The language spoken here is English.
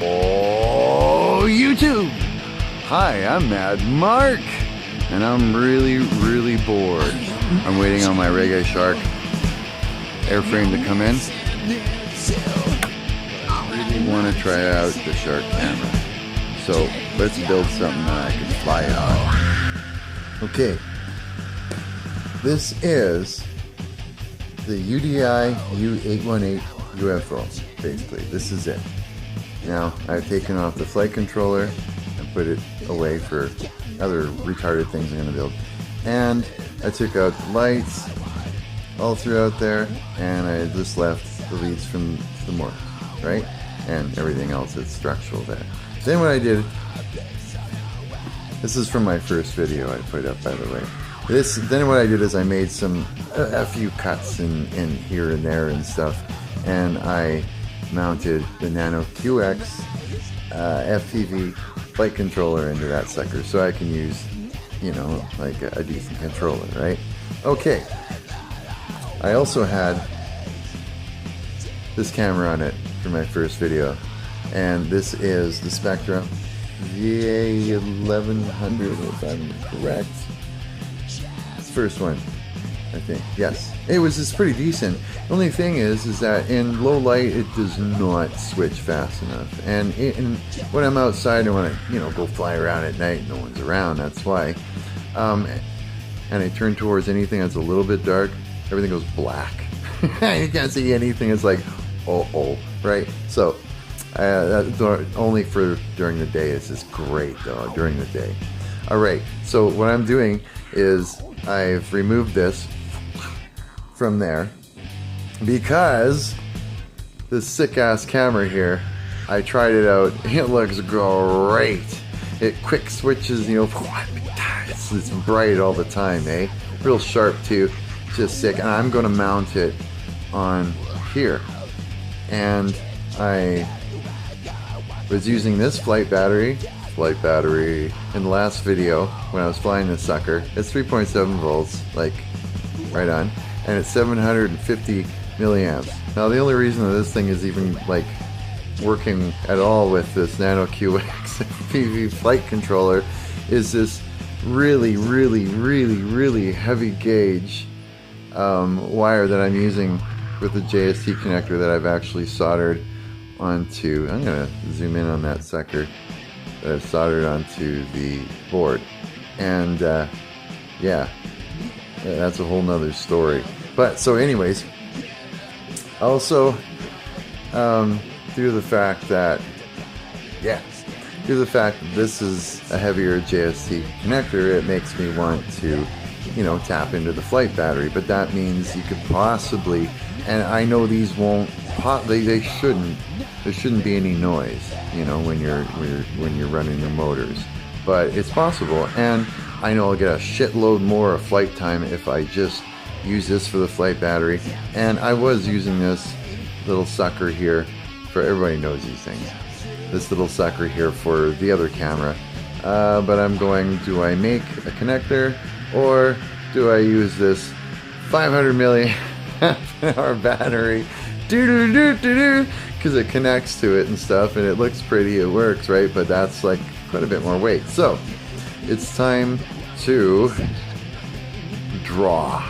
Oh, YouTube! Hi, I'm Mad Marc, and I'm really bored. I'm waiting on my Reggae Shark airframe to come in. I really want to try out the Shark camera. So let's build something that I can fly on. Okay, this is the UDI U818 UFO, basically. This is it. Now, I've taken off the flight controller and put it away for other retarded things I'm going to build. And I took out the lights all throughout there, and I just left the leads from the morgue, right? And everything else that's structural there. Then what I did, this is from my first video I put up, by the way. Then what I did is I made a few cuts in here and there and stuff, and I mounted the Nano QX FPV flight controller into that sucker, so I can use, you know, like a decent controller, right? Okay. I also had this camera on it for my first video, and this is the Spectrum VA1100, if I'm correct. It's the first one, I think. Yes, it's pretty decent. The only thing is that in low light it does not switch fast enough, and when I'm outside and when I go fly around at night, no one's around, that's why, and I turn towards anything that's a little bit dark, everything goes black. You can't see anything. It's like right? So that's only for during the day. It's just great though during the day. Alright, so what I'm doing is I've removed this from there because this sick ass camera here, I tried it out, it looks great. It quick switches, it's bright all the time, eh? Real sharp too, just sick. And I'm gonna mount it on here, and I was using this flight battery in the last video when I was flying this sucker. It's 3.7 volts, like right on, and it's 750 milliamps. Now the only reason that this thing is even like working at all with this Nano QX PV flight controller is this really heavy gauge wire that I'm using with the JST connector that I've actually soldered onto. I'm gonna zoom in on that sucker that I've soldered onto the board, and yeah, that's a whole nother story. But so anyways, also due to the fact that this is a heavier JST connector, it makes me want to tap into the flight battery. But that means you could possibly, and I know these won't they shouldn't, there shouldn't be any noise when you're running the motors, but it's possible. And I know I'll get a shitload more of flight time if I just use this for the flight battery. And I was using this little sucker here for, everybody knows these things, this little sucker here for the other camera, but I'm going, do I make a connector or do I use this 500 milliamp hour battery, because it connects to it and stuff, and it looks pretty, it works, right? But that's like quite a bit more weight. So it's time to draw.